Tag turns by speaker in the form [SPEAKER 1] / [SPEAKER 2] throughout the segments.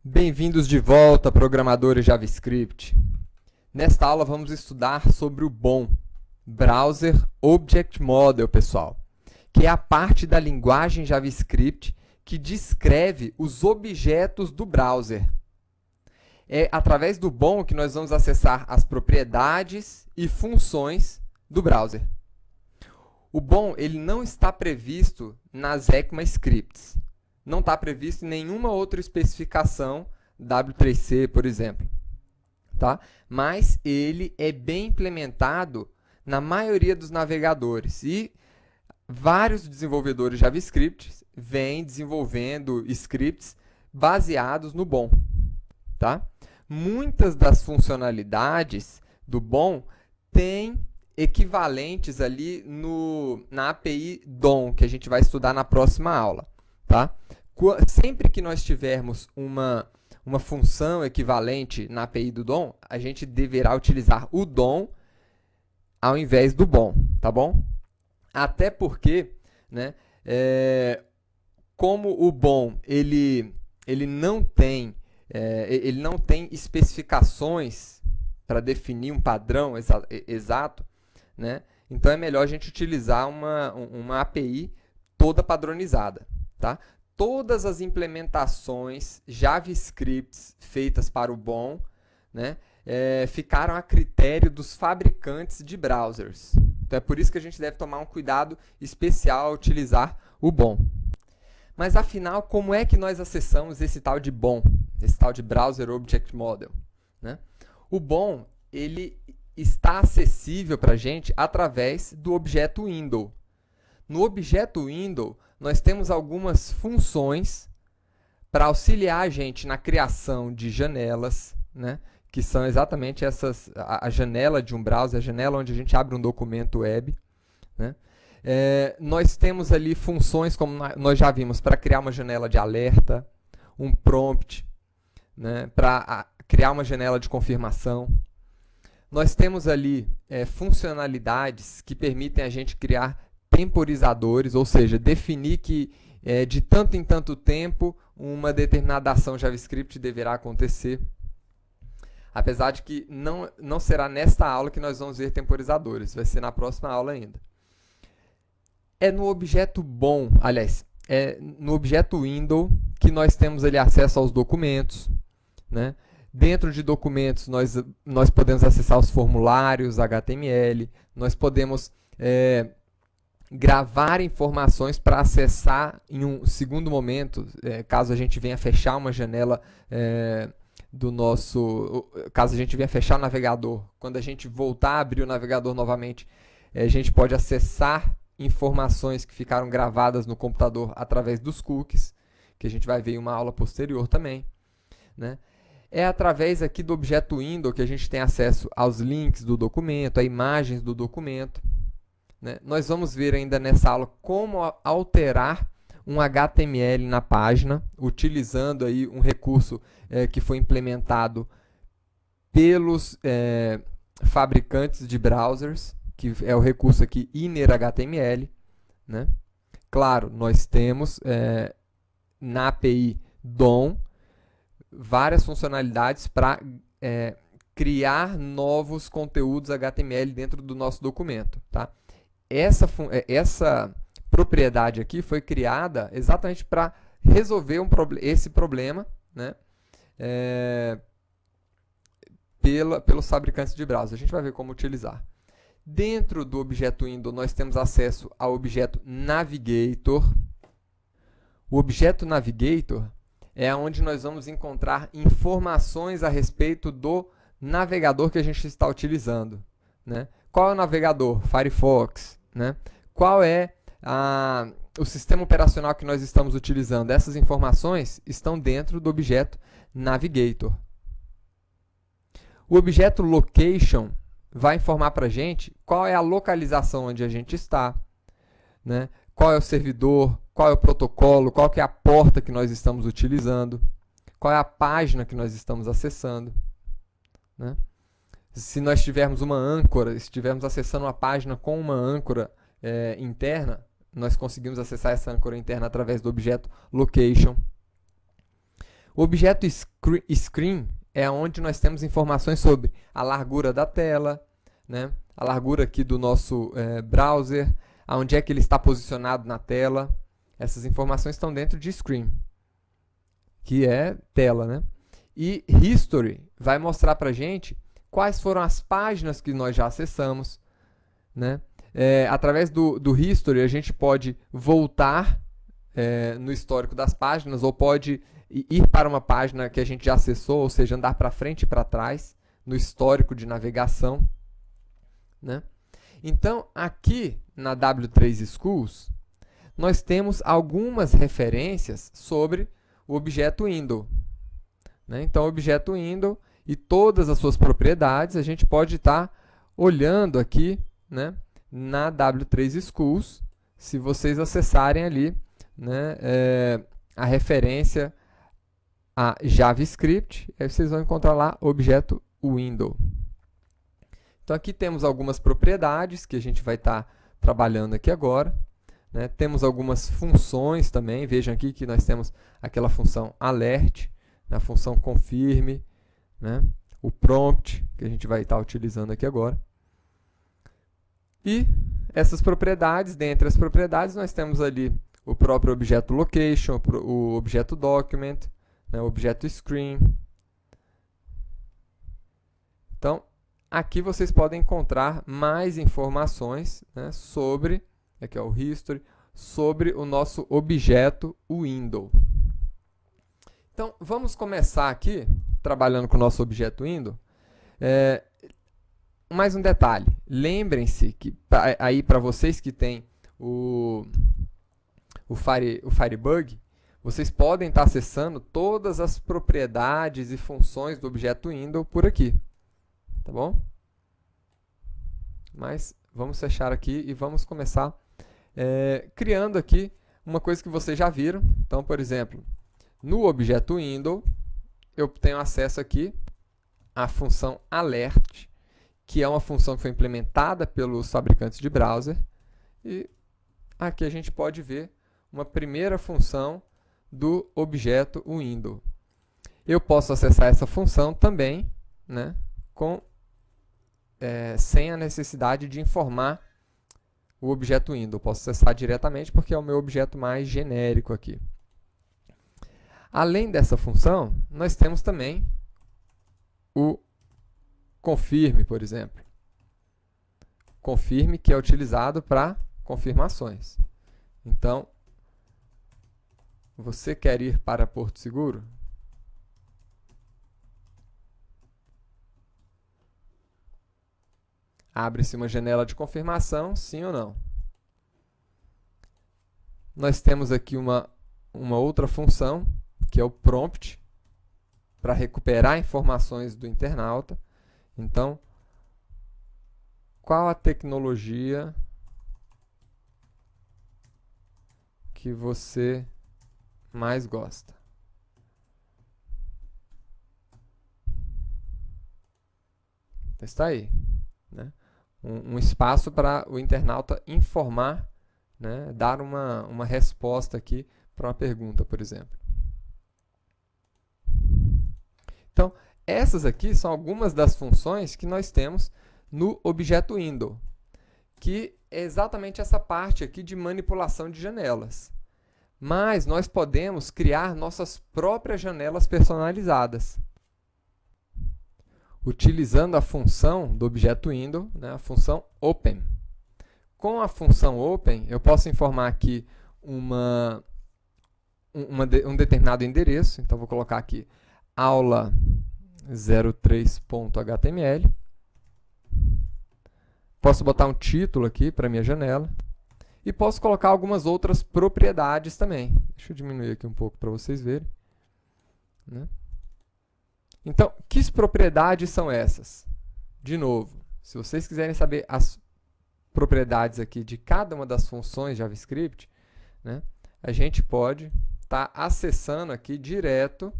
[SPEAKER 1] Bem-vindos de volta, programadores JavaScript. Nesta aula vamos estudar sobre o BOM, Browser Object Model, pessoal, que é a parte da linguagem JavaScript que descreve os objetos do browser. É através do BOM que nós vamos acessar as propriedades e funções do browser. O BOM ele não está previsto nas ECMAScripts. Não está previsto em nenhuma outra especificação W3C, por exemplo. Tá? Mas ele é bem implementado na maioria dos navegadores. E vários desenvolvedores JavaScript vêm desenvolvendo scripts baseados no BOM. Tá? Muitas das funcionalidades do BOM têm equivalentes ali na API DOM, que a gente vai estudar na próxima aula. Tá? Sempre que nós tivermos uma função equivalente na API do DOM, a gente deverá utilizar o DOM ao invés do BOM, tá bom? Até porque, né, como o BOM ele não tem especificações para definir um padrão exato, né? Então é melhor a gente utilizar uma API toda padronizada. Tá? Todas as implementações JavaScript feitas para o BOM, né, ficaram a critério dos fabricantes de browsers. Então é por isso que a gente deve tomar um cuidado especial ao utilizar o BOM. Mas afinal, como é que nós acessamos esse tal de BOM, esse tal de Browser Object Model? Né? O BOM ele está acessível para a gente através do objeto window. No objeto window, nós temos algumas funções para auxiliar a gente na criação de janelas, né? Que são exatamente a janela de um browser, a janela onde a gente abre um documento web. Né? Nós temos ali funções, como nós já vimos, para criar uma janela de alerta, um prompt, né? Para criar uma janela de confirmação. Nós temos ali funcionalidades que permitem a gente criar temporizadores, ou seja, definir que de tanto em tanto tempo uma determinada ação JavaScript deverá acontecer. Apesar de que não será nesta aula que nós vamos ver temporizadores, vai ser na próxima aula ainda. É no objeto BOM, aliás, é no objeto window que nós temos ali acesso aos documentos, né? Dentro de documentos, nós podemos acessar os formulários HTML, nós podemos gravar informações para acessar em um segundo momento, caso a gente venha fechar uma janela caso a gente venha fechar o navegador, quando a gente voltar a abrir o navegador novamente, a gente pode acessar informações que ficaram gravadas no computador através dos cookies, que a gente vai ver em uma aula posterior também, né? É através aqui do objeto window que a gente tem acesso aos links do documento, a imagens do documento. Né? Nós vamos ver ainda nessa aula como alterar um HTML na página, utilizando aí um recurso que foi implementado pelos fabricantes de browsers, que é o recurso aqui innerHTML. Né? Claro, nós temos na API DOM várias funcionalidades para criar novos conteúdos HTML dentro do nosso documento. Tá? Essa propriedade aqui foi criada exatamente para resolver esse problema, né? Pelos fabricantes de browser. A gente vai ver como utilizar. Dentro do objeto window, nós temos acesso ao objeto navigator. O objeto navigator é onde nós vamos encontrar informações a respeito do navegador que a gente está utilizando. Né? Qual é o navegador? Firefox. Né? Qual é o sistema operacional que nós estamos utilizando? Essas informações estão dentro do objeto navigator. O objeto location vai informar para a gente qual é a localização onde a gente está, né? Qual é o servidor, qual é o protocolo, qual que é a porta que nós estamos utilizando, qual é a página que nós estamos acessando. Né? Se nós tivermos uma âncora, estivermos acessando uma página com uma âncora interna, nós conseguimos acessar essa âncora interna através do objeto location. O objeto screen é onde nós temos informações sobre a largura da tela, né? A largura aqui do nosso browser, aonde é que ele está posicionado na tela. Essas informações estão dentro de screen, que é tela, né? E history vai mostrar para a gente quais foram as páginas que nós já acessamos, né? Através do history, a gente pode voltar no histórico das páginas, ou pode ir para uma página que a gente já acessou, ou seja, andar para frente e para trás, no histórico de navegação, né? Então, aqui na W3 Schools, nós temos algumas referências sobre o objeto window, né? Então, o objeto window e todas as suas propriedades, a gente pode estar olhando aqui, né, na W3 Schools, se vocês acessarem ali, né, a referência a JavaScript, aí vocês vão encontrar lá objeto window. Então, aqui temos algumas propriedades que a gente vai estar trabalhando aqui agora, né? Temos algumas funções também. Vejam aqui que nós temos aquela função alert, a função confirm, né? O prompt, que a gente vai estar utilizando aqui agora. E essas propriedades, dentre as propriedades, nós temos ali o próprio objeto location, o objeto document, né? O objeto screen. Então, aqui vocês podem encontrar mais informações, né, sobre, aqui é o history, sobre o nosso objeto window. Então, vamos começar aqui, trabalhando com o nosso objeto window. Mais um detalhe, lembrem-se que, aí para vocês que têm o Firebug, vocês podem estar acessando todas as propriedades e funções do objeto window por aqui. Tá bom? Mas vamos fechar aqui e vamos começar criando aqui uma coisa que vocês já viram. Então, por exemplo, no objeto window, eu tenho acesso aqui à função alert, que é uma função que foi implementada pelos fabricantes de browser. E aqui a gente pode ver uma primeira função do objeto window. Eu posso acessar essa função também, né, sem a necessidade de informar o objeto window. Posso acessar diretamente porque é o meu objeto mais genérico aqui. Além dessa função, nós temos também o confirm, por exemplo. Confirm, que é utilizado para confirmações. Então, você quer ir para Porto Seguro? Abre-se uma janela de confirmação, sim ou não. Nós temos aqui uma outra função, que é o prompt, para recuperar informações do internauta. Então, qual a tecnologia que você mais gosta? Está aí, né? Um espaço para o internauta informar, né? Dar uma resposta aqui para uma pergunta, por exemplo. Então, essas aqui são algumas das funções que nós temos no objeto window, que é exatamente essa parte aqui de manipulação de janelas. Mas nós podemos criar nossas próprias janelas personalizadas, utilizando a função do objeto window, né, a função open. Com a função open, eu posso informar aqui um determinado endereço. Então, vou colocar aqui aula 03.html. Posso botar um título aqui para minha janela. E posso colocar algumas outras propriedades também. Deixa eu diminuir aqui um pouco para vocês verem, né? Então, que propriedades são essas? De novo, se vocês quiserem saber as propriedades aqui de cada uma das funções JavaScript, né, a gente pode estar acessando aqui direto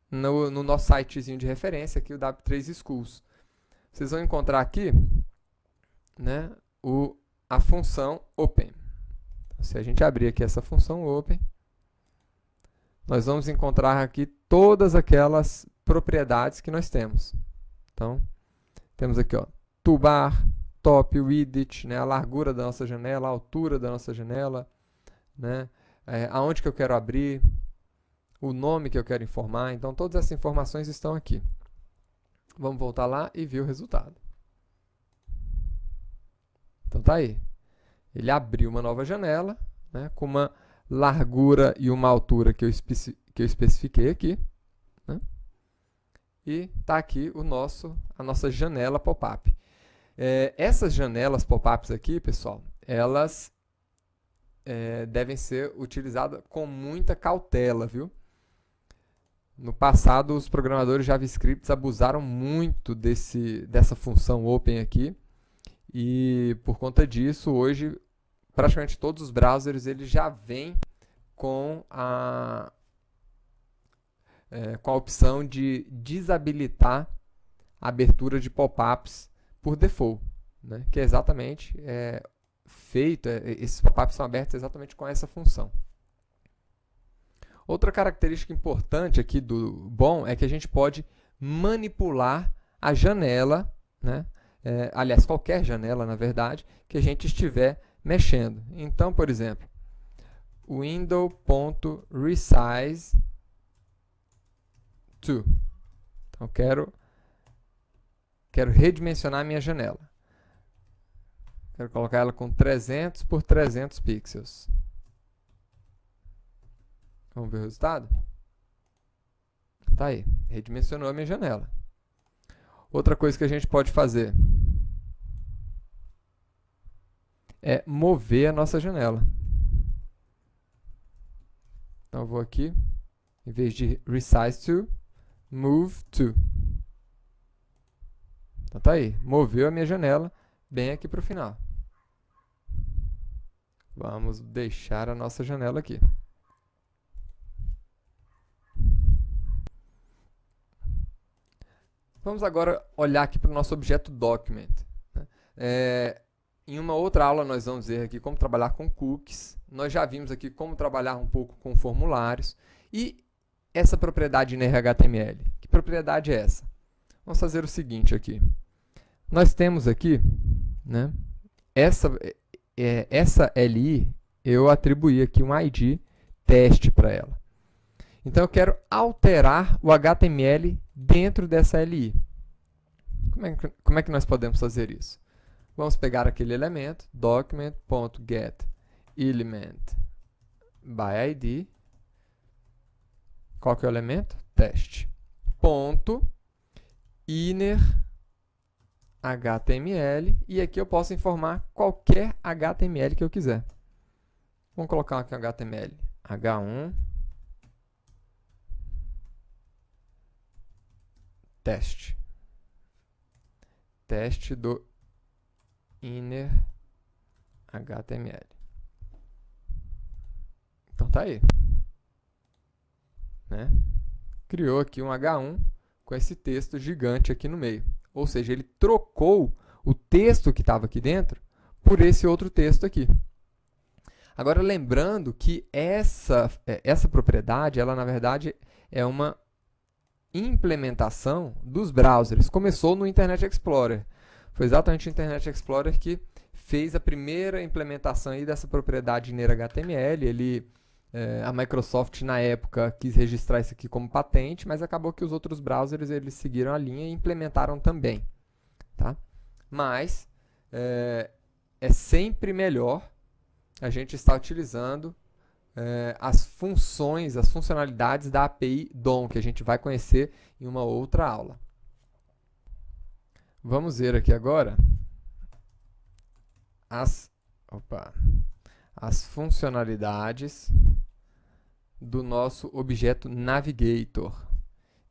[SPEAKER 1] no nosso sitezinho de referência, aqui o W3 Schools. Vocês vão encontrar aqui, né, a função open. Se a gente abrir aqui essa função open, nós vamos encontrar aqui todas aquelas propriedades que nós temos. Então, temos aqui, ó, toolbar, top, widget, né, a largura da nossa janela, a altura da nossa janela, né, aonde que eu quero abrir, o nome que eu quero informar. Então, todas essas informações estão aqui. Vamos voltar lá e ver o resultado. Então, tá aí. Ele abriu uma nova janela, né, com uma largura e uma altura que eu especifiquei aqui, né, e está aqui a nossa janela pop-up. Essas janelas pop-ups aqui, pessoal, elas devem ser utilizadas com muita cautela, viu? No passado, os programadores JavaScript abusaram muito dessa função open aqui, e por conta disso, hoje, praticamente todos os browsers eles já vêm com a opção de desabilitar a abertura de pop-ups por default, né? Que é exatamente esses pop-ups são abertos exatamente com essa função. Outra característica importante aqui do bom é que a gente pode manipular a janela, né? Aliás, qualquer janela, na verdade, que a gente estiver mexendo. Então, por exemplo, window.resize to. Então, quero redimensionar a minha janela. Quero colocar ela com 300 por 300 pixels. Vamos ver o resultado? Tá aí, redimensionou a minha janela. Outra coisa que a gente pode fazer é mover a nossa janela. Então, eu vou aqui, em vez de resize to, move to. Então, tá aí, moveu a minha janela bem aqui para o final. Vamos deixar a nossa janela aqui. Vamos agora olhar aqui para o nosso objeto document. Em uma outra aula nós vamos ver aqui como trabalhar com cookies. Nós já vimos aqui como trabalhar um pouco com formulários. E essa propriedade inner HTML. Que propriedade é essa? Vamos fazer o seguinte aqui. Nós temos aqui, né, essa LI, eu atribuí aqui um ID teste para ela. Então, eu quero alterar o HTML dentro dessa LI. Como é que nós podemos fazer isso? Vamos pegar aquele elemento, document.getElementById. Qual que é o elemento? Teste. Ponto inner HTML. E aqui eu posso informar qualquer HTML que eu quiser. Vamos colocar aqui um HTML. H1 teste. Teste do inner HTML. Então tá aí. Né? Criou aqui um H1 com esse texto gigante aqui no meio. Ou seja, ele trocou o texto que estava aqui dentro por esse outro texto aqui. Agora, lembrando que essa propriedade, ela na verdade é uma implementação dos browsers. Começou no Internet Explorer. Foi exatamente o Internet Explorer que fez a primeira implementação aí dessa propriedade inner HTML. A Microsoft, na época, quis registrar isso aqui como patente, mas acabou que os outros browsers eles seguiram a linha e implementaram também. Tá? Mas é sempre melhor a gente estar utilizando as funções, as funcionalidades da API DOM, que a gente vai conhecer em uma outra aula. Vamos ver aqui agora as funcionalidades do nosso objeto Navigator.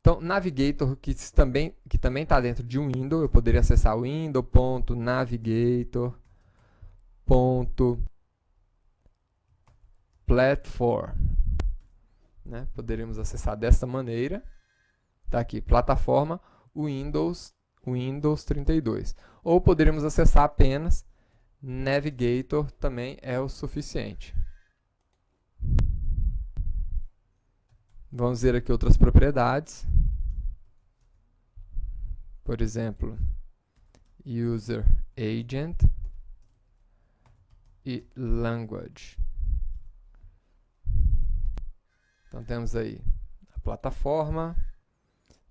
[SPEAKER 1] Então, Navigator, que também está dentro de um window, eu poderia acessar o window.navigator.platform. Né? Poderíamos acessar dessa maneira. Está aqui, plataforma Windows 32. Ou poderíamos acessar apenas Navigator, também é o suficiente. Vamos ver aqui outras propriedades. Por exemplo, user agent e language. Então temos aí a plataforma,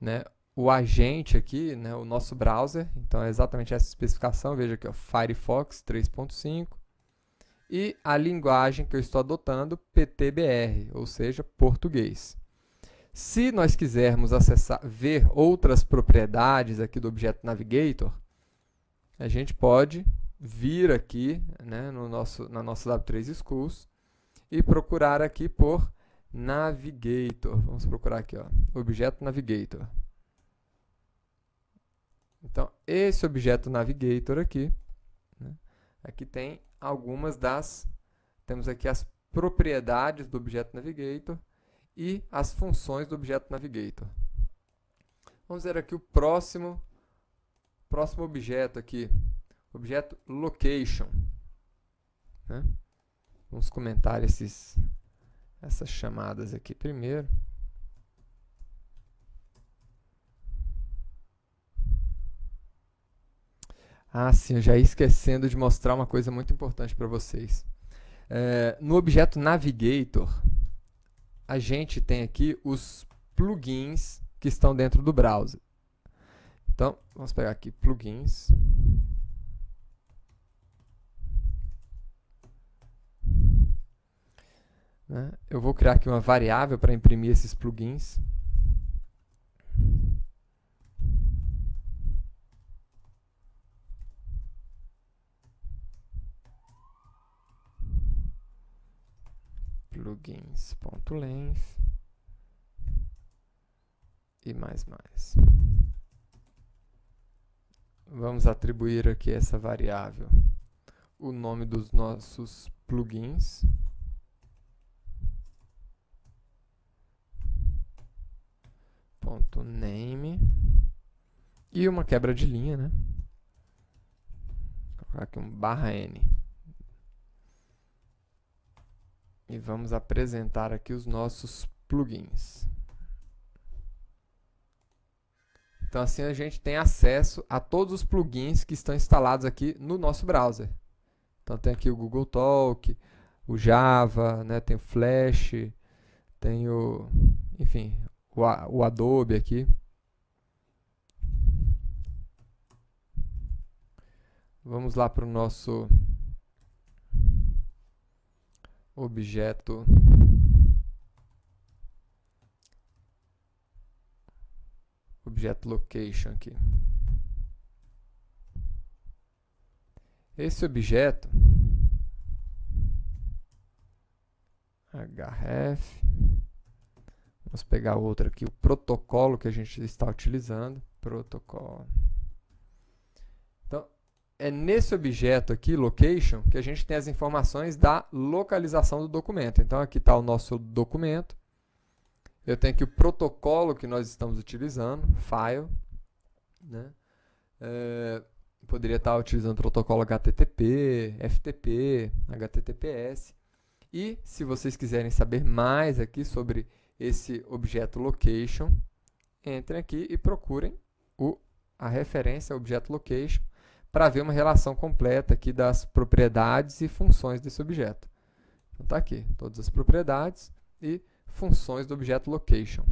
[SPEAKER 1] né, o agente aqui, né, o nosso browser, então é exatamente essa especificação, veja aqui, ó, Firefox 3.5, e a linguagem que eu estou adotando, PTBR, ou seja, português. Se nós quisermos acessar, ver outras propriedades aqui do objeto Navigator, a gente pode vir aqui, né, na nossa W3 Schools e procurar aqui por Navigator. Vamos procurar aqui, ó, objeto Navigator. Então, esse objeto Navigator aqui, né, aqui tem algumas das... Temos aqui as propriedades do objeto Navigator e as funções do objeto Navigator. Vamos ver aqui o próximo objeto aqui, objeto Location, né? Vamos comentar essas chamadas aqui primeiro. Ah, sim, eu já ia esquecendo de mostrar uma coisa muito importante para vocês. No objeto Navigator, a gente tem aqui os plugins que estão dentro do browser. Então, vamos pegar aqui plugins. Né? Eu vou criar aqui uma variável para imprimir esses plugins. Plugins.length e mais. Vamos atribuir aqui essa variável o nome dos nossos plugins. .name e uma quebra de linha, né? Vou colocar aqui um /n. E vamos apresentar aqui os nossos plugins. Então, assim a gente tem acesso a todos os plugins que estão instalados aqui no nosso browser. Então, tem aqui o Google Talk, o Java, né? Tem o Flash, tem enfim, o Adobe aqui. Vamos lá para o nosso objeto location aqui. Esse objeto href, vamos pegar outro aqui, o protocolo que a gente está utilizando, protocolo. Então, é nesse objeto aqui, location, que a gente tem as informações da localização do documento. Então, aqui está o nosso documento. Eu tenho aqui o protocolo que nós estamos utilizando, file, né? Poderia estar utilizando o protocolo HTTP, FTP, HTTPS. E, se vocês quiserem saber mais aqui sobre esse objeto location, entrem aqui e procurem a referência objeto location para ver uma relação completa aqui das propriedades e funções desse objeto. Então, está aqui todas as propriedades e funções do objeto location.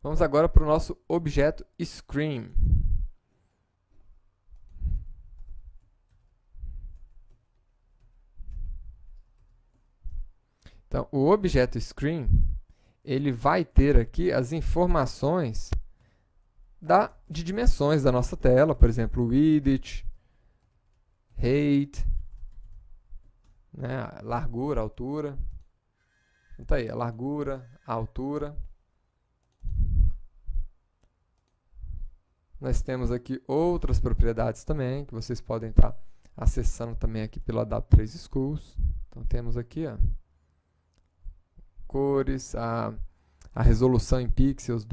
[SPEAKER 1] Vamos agora para o nosso objeto screen. Então, o objeto screen, ele vai ter aqui as informações de dimensões da nossa tela, por exemplo, width, height, né, largura, altura. Então, aí, a largura, a altura. Nós temos aqui outras propriedades também, que vocês podem estar acessando também aqui pela W3 Schools. Então, temos aqui, ó, cores, a resolução em pixels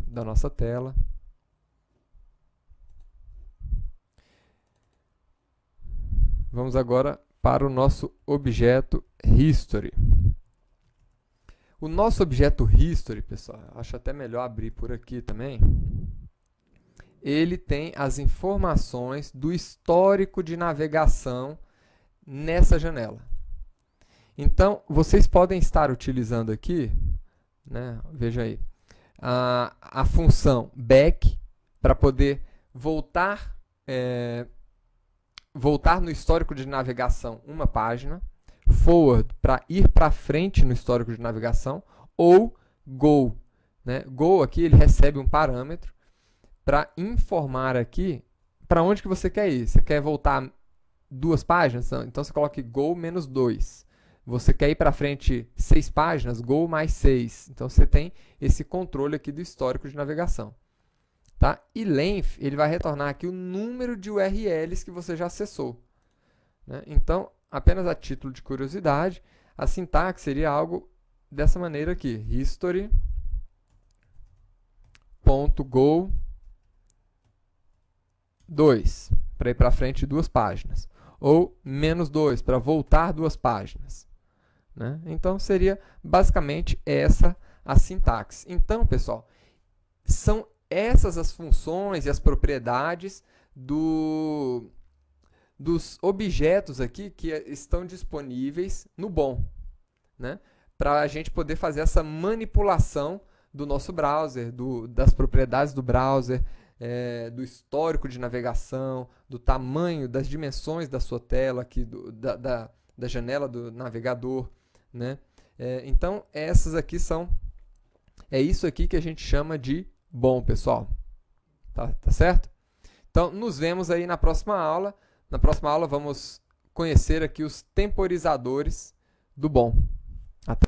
[SPEAKER 1] da nossa tela. Vamos agora para o nosso objeto History. O nosso objeto History, pessoal, acho até melhor abrir por aqui também. Ele tem as informações do histórico de navegação nessa janela. Então, vocês podem estar utilizando aqui, né, veja aí, a função back para poder voltar no histórico de navegação uma página, forward para ir para frente no histórico de navegação, ou go. Né? Go aqui ele recebe um parâmetro para informar aqui para onde que você quer ir. Você quer voltar 2 páginas? Então você coloca go menos 2. Você quer ir para frente 6 páginas? Go mais 6. Então você tem esse controle aqui do histórico de navegação. Tá? E length, ele vai retornar aqui o número de URLs que você já acessou. Né? Então, apenas a título de curiosidade, a sintaxe seria algo dessa maneira aqui. History.go 2, para ir para frente 2 páginas. Ou menos 2, para voltar 2 páginas. Né? Então, seria basicamente essa a sintaxe. Então, pessoal, são essas as funções e as propriedades dos objetos aqui que estão disponíveis no BOM, né? Para a gente poder fazer essa manipulação do nosso browser, das propriedades do browser, do histórico de navegação, do tamanho, das dimensões da sua tela, aqui, da janela do navegador. Né? Então, essas aqui é isso aqui que a gente chama de BOM, pessoal. Tá certo? Então, nos vemos aí na próxima aula. Na próxima aula, vamos conhecer aqui os temporizadores do BOM. Até